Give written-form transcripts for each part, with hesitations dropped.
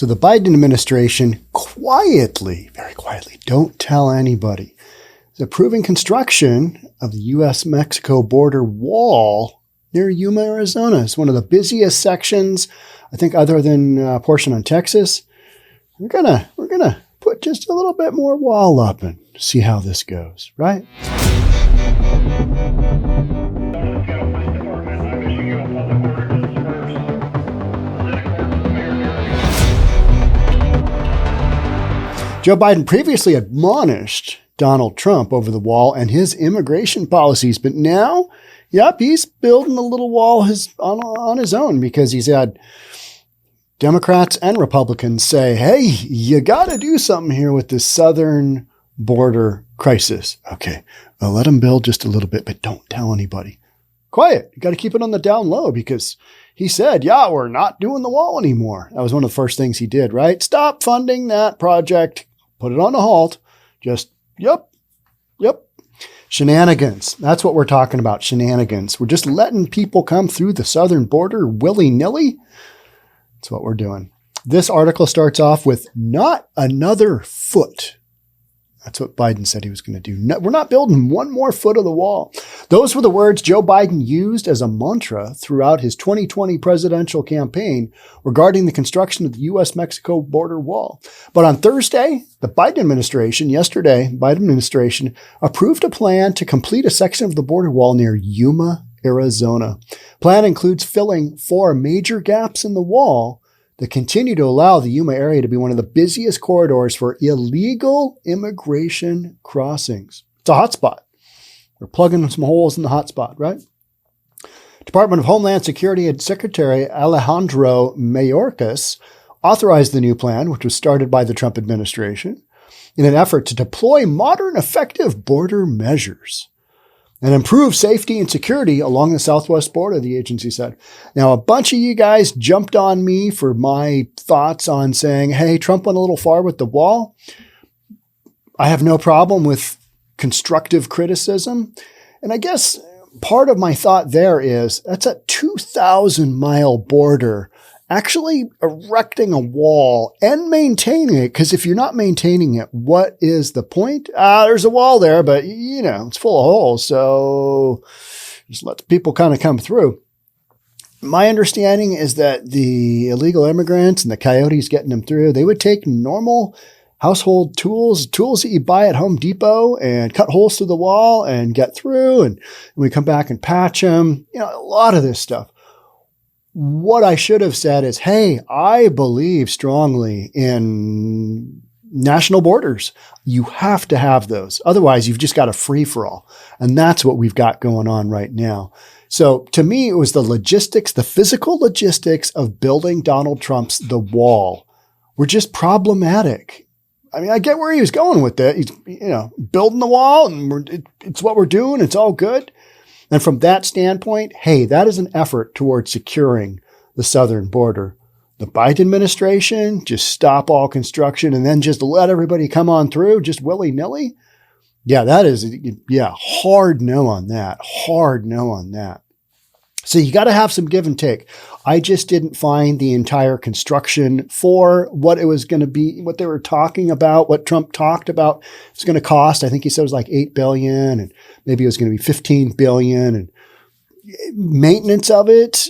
So the Biden administration quietly, very quietly, don't tell anybody, is approving construction of the U.S. Mexico border wall near Yuma, Arizona. It's one of the busiest sections, I think, other than a portion on Texas. We're gonna put just a little bit more wall up and see how this goes, right? Joe Biden previously admonished Donald Trump over the wall and his immigration policies, but now, he's building a little wall on his own because he's had Democrats and Republicans say, hey, you got to do something here with this southern border crisis. Okay, well, let him build just a little bit, but don't tell anybody. Quiet. You got to keep it on the down low because he said, we're not doing the wall anymore. That was one of the first things he did, right? Stop funding that project. Put it on a halt. Just, yep. Shenanigans. That's what we're talking about, shenanigans. We're just letting people come through the southern border willy-nilly. That's what we're doing. This article starts off with not another foot. That's what Biden said he was going to do. No, we're not building one more foot of the wall. Those were the words Joe Biden used as a mantra throughout his 2020 presidential campaign regarding the construction of the U.S. Mexico border wall. But on Thursday, the Biden administration approved a plan to complete a section of the border wall near Yuma, Arizona. Plan includes filling 4 major gaps in the wall that continue to allow the Yuma area to be one of the busiest corridors for illegal immigration crossings. It's a hotspot. We're plugging some holes in the hotspot, right? Department of Homeland Security Secretary Alejandro Mayorkas authorized the new plan, which was started by the Trump administration, in an effort to deploy modern, effective border measures and improve safety and security along the southwest border, the agency said. Now, a bunch of you guys jumped on me for my thoughts on saying, hey, Trump went a little far with the wall. I have no problem with constructive criticism. And I guess part of my thought there is that's a 2,000-mile border. Actually erecting a wall and maintaining it, because if you're not maintaining it, what is the point? There's a wall there, but it's full of holes, so just let people kind of come through. My understanding is that the illegal immigrants and the coyotes getting them through, they would take normal household tools that you buy at Home Depot and cut holes through the wall and get through, and we come back and patch them. A lot of this stuff. What I should have said is, hey, I believe strongly in national borders. You have to have those. Otherwise, you've just got a free-for-all. And that's what we've got going on right now. So to me, it was the logistics, the physical logistics of building Donald Trump's The Wall were just problematic. I mean, I get where he was going with it. He's, building the wall and it's what we're doing. It's all good. And from that standpoint, hey, that is an effort towards securing the southern border. The Biden administration, just stop all construction and then just let everybody come on through, just willy-nilly. Yeah, that is, hard no on that. Hard no on that. So you got to have some give and take. I just didn't find the entire construction for what it was going to be, what they were talking about, what Trump talked about. It's going to cost. I think he said it was like $8 billion, and maybe it was going to be $15 billion, and maintenance of it.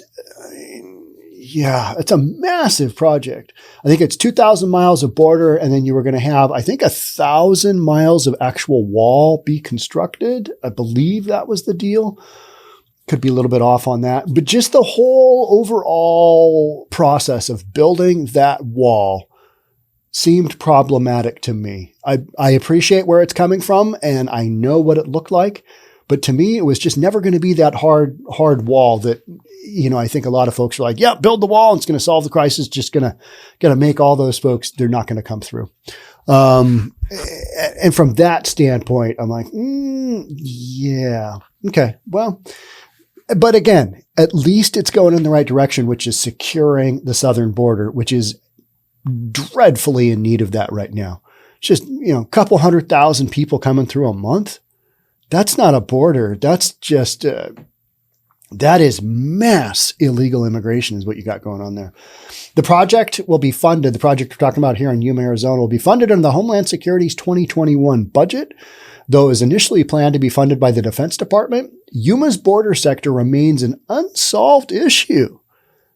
It's a massive project. I think it's 2,000 miles of border, and then you were going to have, I think, 1,000 miles of actual wall be constructed. I believe that was the deal. Could be a little bit off on that, but just the whole overall process of building that wall seemed problematic to me. I appreciate where it's coming from and I know what it looked like, but to me, it was just never going to be that hard wall that, I think a lot of folks are like, yeah, build the wall. It's going to solve the crisis. Just going to make all those folks, they're not going to come through. And from that standpoint, I'm like, okay, well, but again, at least it's going in the right direction, which is securing the southern border, which is dreadfully in need of that right now. It's just, a couple 100,000 people coming through a month. That's not a border. That's just, That is mass illegal immigration is what you got going on there. The project will be funded. The project we're talking about here in Yuma, Arizona will be funded under the Homeland Security's 2021 budget. Though it was initially planned to be funded by the Defense Department, Yuma's border sector remains an unsolved issue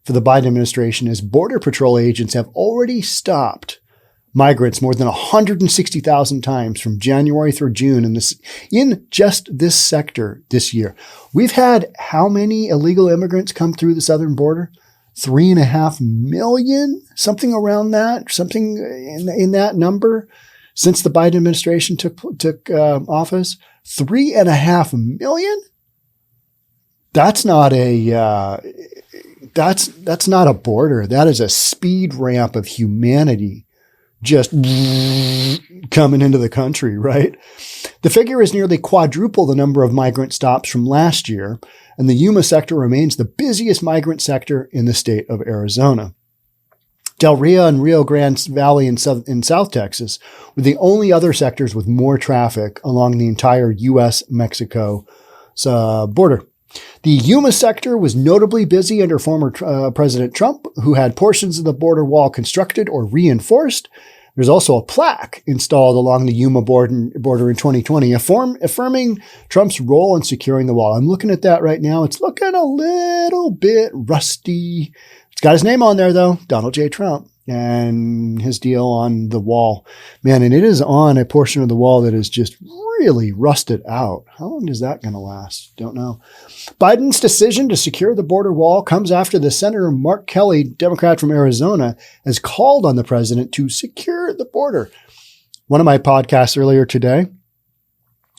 for the Biden administration as Border Patrol agents have already stopped migrants more than 160,000 times from January through June in just this sector this year. We've had how many illegal immigrants come through the southern border? 3.5 million, something around that, something in that number since the Biden administration took office. 3.5 million? That's not that's not a border. That is a speed ramp of humanity just coming into the country, right? The figure is nearly quadruple the number of migrant stops from last year, and the Yuma sector remains the busiest migrant sector in the state of Arizona. Del Rio and Rio Grande Valley in South Texas were the only other sectors with more traffic along the entire U.S. Mexico border. The Yuma sector was notably busy under former President Trump, who had portions of the border wall constructed or reinforced. There's also a plaque installed along the Yuma border in 2020, affirming Trump's role in securing the wall. I'm looking at that right now. It's looking a little bit rusty. It's got his name on there, though, Donald J. Trump, and his deal on the wall. Man, and it is on a portion of the wall that is just really rusted out. How long is that going to last? Don't know. Biden's decision to secure the border wall comes after the Senator Mark Kelly, Democrat from Arizona, has called on the president to secure the border. One of my podcasts earlier today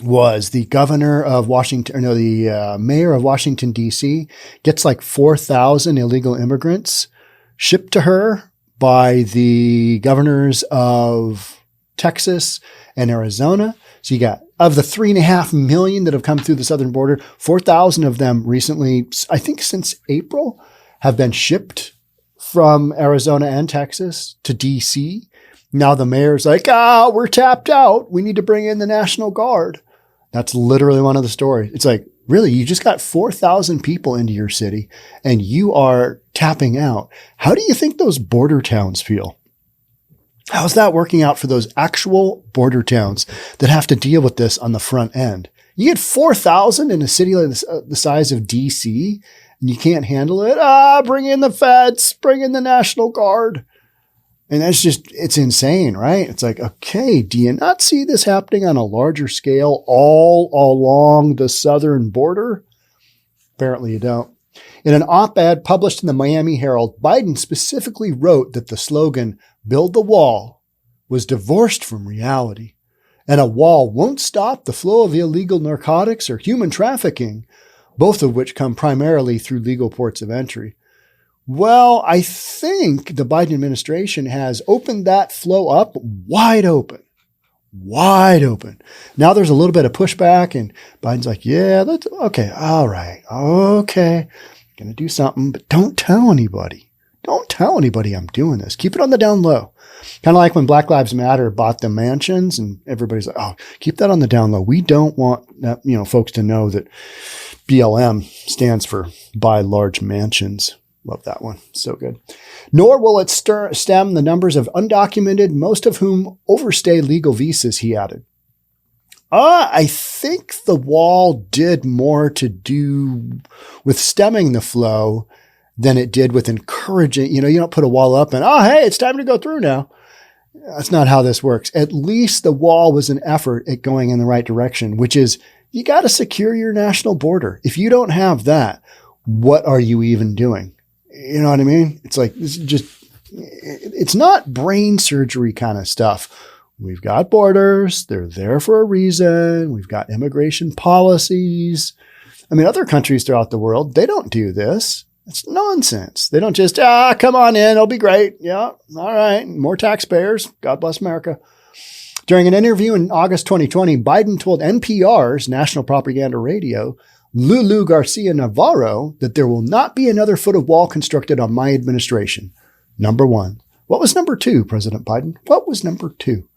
was the governor of Washington, the mayor of Washington, D.C. gets like 4,000 illegal immigrants shipped to her by the governors of Texas and Arizona. So you got, of the 3.5 million that have come through the southern border, 4,000 of them recently, I think since April, have been shipped from Arizona and Texas to D.C. Now the mayor's like, we're tapped out. We need to bring in the National Guard. That's literally one of the stories. It's like, really, you just got 4,000 people into your city and you are tapping out. How do you think those border towns feel? How's that working out for those actual border towns that have to deal with this on the front end? You get 4,000 in a city like the size of DC and you can't handle it. Bring in the feds, bring in the National Guard. And that's just, it's insane, right? It's like, okay, do you not see this happening on a larger scale all along the southern border? Apparently you don't. In an op-ed published in the Miami Herald, Biden specifically wrote that the slogan, "Build the Wall," was divorced from reality, and a wall won't stop the flow of illegal narcotics or human trafficking, both of which come primarily through legal ports of entry. Well, I think the Biden administration has opened that flow up wide open. Wide open. Now there's a little bit of pushback and Biden's like, yeah, that's okay. All right. Okay. Going to do something, but don't tell anybody. Don't tell anybody I'm doing this. Keep it on the down low. Kind of like when Black Lives Matter bought the mansions and everybody's like, oh, keep that on the down low. We don't want that, folks to know that BLM stands for buy large mansions. Love that one. So good. Nor will it stem the numbers of undocumented, most of whom overstay legal visas, he added. I think the wall did more to do with stemming the flow than it did with encouraging. You don't put a wall up and, hey, it's time to go through now. That's not how this works. At least the wall was an effort at going in the right direction, which is you got to secure your national border. If you don't have that, what are you even doing? You know what I mean? It's like, this is just, it's not brain surgery kind of stuff. We've got borders. They're there for a reason. We've got immigration policies. I mean, other countries throughout the world, they don't do this. It's nonsense. They don't just, come on in. It'll be great. Yeah. All right. More taxpayers. God bless America. During an interview in August 2020, Biden told NPR's National Propaganda Radio, Lulu Garcia Navarro, that there will not be another foot of wall constructed on my administration. Number one. What was number two, President Biden? What was number two?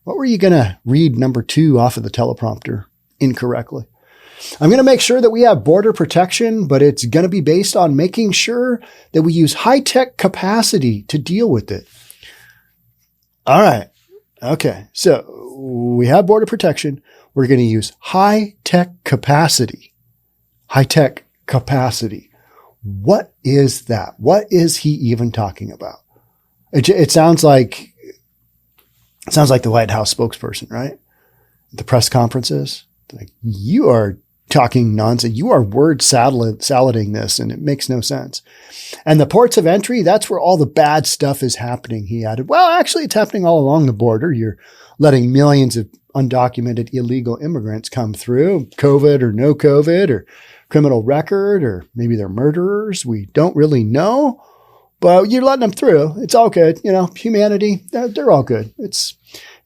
What were you going to read number two off of the teleprompter incorrectly? I'm going to make sure that we have border protection, but it's going to be based on making sure that we use high-tech capacity to deal with it. All right. Okay. So we have border protection. We're going to use high-tech capacity. High-tech capacity. What is that? What is he even talking about? It sounds like the White House spokesperson, right? The press conferences. Like, you are talking nonsense. You are word salading this, and it makes no sense. And the ports of entry, that's where all the bad stuff is happening, he added. Well, actually, it's happening all along the border. You're letting millions of undocumented illegal immigrants come through, COVID or no COVID, or criminal record, or maybe they're murderers. We don't really know, but you're letting them through. It's all good. Humanity, they're all good. It's,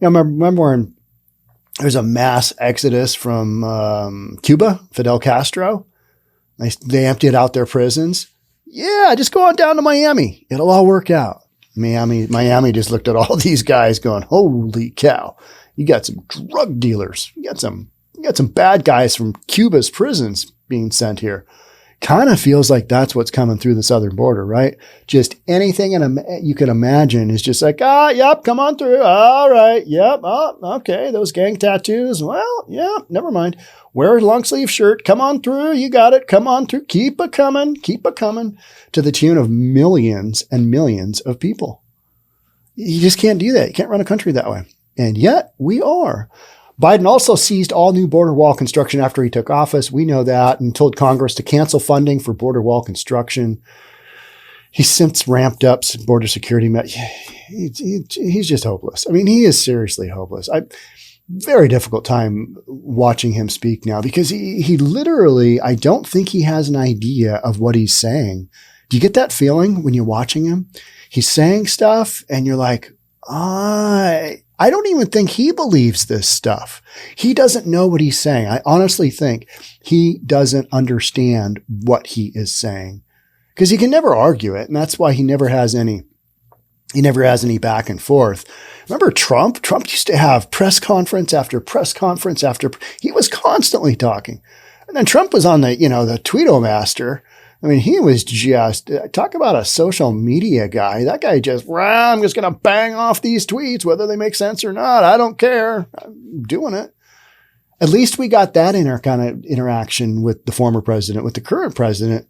remember when there's a mass exodus from Cuba, Fidel Castro. They emptied out their prisons. Yeah, just go on down to Miami. It'll all work out. Miami just looked at all these guys going, holy cow. You got some drug dealers. You got some bad guys from Cuba's prisons being sent here. Kind of feels like that's what's coming through the southern border, right? Just anything you can imagine is just like, yep, come on through. All right, yep, okay, those gang tattoos. Well, yeah, never mind. Wear a long sleeve shirt. Come on through. You got it. Come on through. Keep it coming. Keep it coming, to the tune of millions and millions of people. You just can't do that. You can't run a country that way. And yet we are. Biden also seized all new border wall construction after he took office. We know that, and told Congress to cancel funding for border wall construction. He's since ramped up border security. He's just hopeless. I mean, he is seriously hopeless. Very difficult time watching him speak now, because he literally, I don't think he has an idea of what he's saying. Do you get that feeling when you're watching him? He's saying stuff and you're like, I don't even think he believes this stuff. He doesn't know what he's saying. I honestly think he doesn't understand what he is saying, because he can never argue it. And that's why he never has any back and forth. Remember Trump? Trump used to have press conference after press conference he was constantly talking. And then Trump was on the Tweetomaster. I mean, he was just, talk about a social media guy. That guy just, I'm just going to bang off these tweets, whether they make sense or not. I don't care. I'm doing it. At least we got that kind of interaction with the former president. With the current president,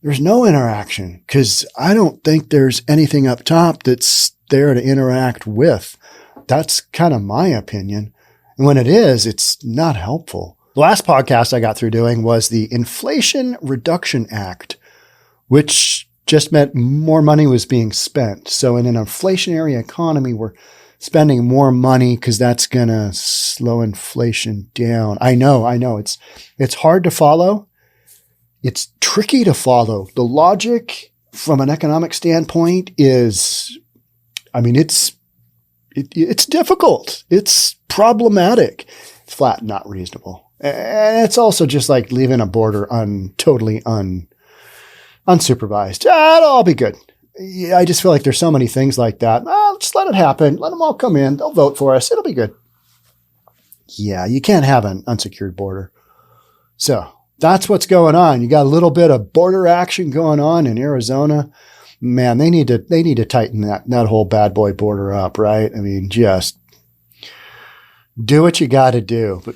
there's no interaction, because I don't think there's anything up top that's there to interact with. That's kind of my opinion. And when it is, it's not helpful. The last podcast I got through doing was the Inflation Reduction Act, which just meant more money was being spent. So in an inflationary economy, we're spending more money because that's going to slow inflation down. I know. It's hard to follow. It's tricky to follow. The logic from an economic standpoint is, it's difficult. It's problematic. It's flat, not reasonable. And it's also just like leaving a border totally unsupervised. It'll all be good. I just feel like there's so many things like that. Just let it happen. Let them all come in. They'll vote for us. It'll be good. Yeah, you can't have an unsecured border. So that's what's going on. You got a little bit of border action going on in Arizona. Man, they need to tighten that whole bad boy border up, right? I mean, just do what you got to do. But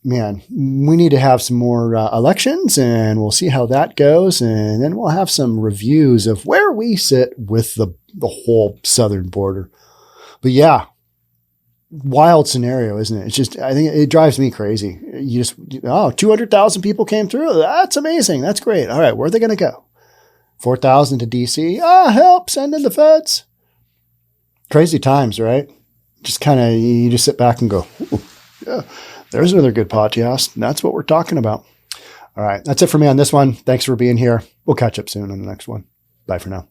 man, we need to have some more elections, and we'll see how that goes. And then we'll have some reviews of where we sit with the whole southern border. But yeah, wild scenario, isn't it? It's just, I think it drives me crazy. 200,000 people came through. That's amazing. That's great. All right, where are they going to go? 4,000 to DC. Help, send in the feds. Crazy times, right? Just kind of, you just sit back and go, yeah. There's another good podcast. That's what we're talking about. All right. That's it for me on this one. Thanks for being here. We'll catch up soon on the next one. Bye for now.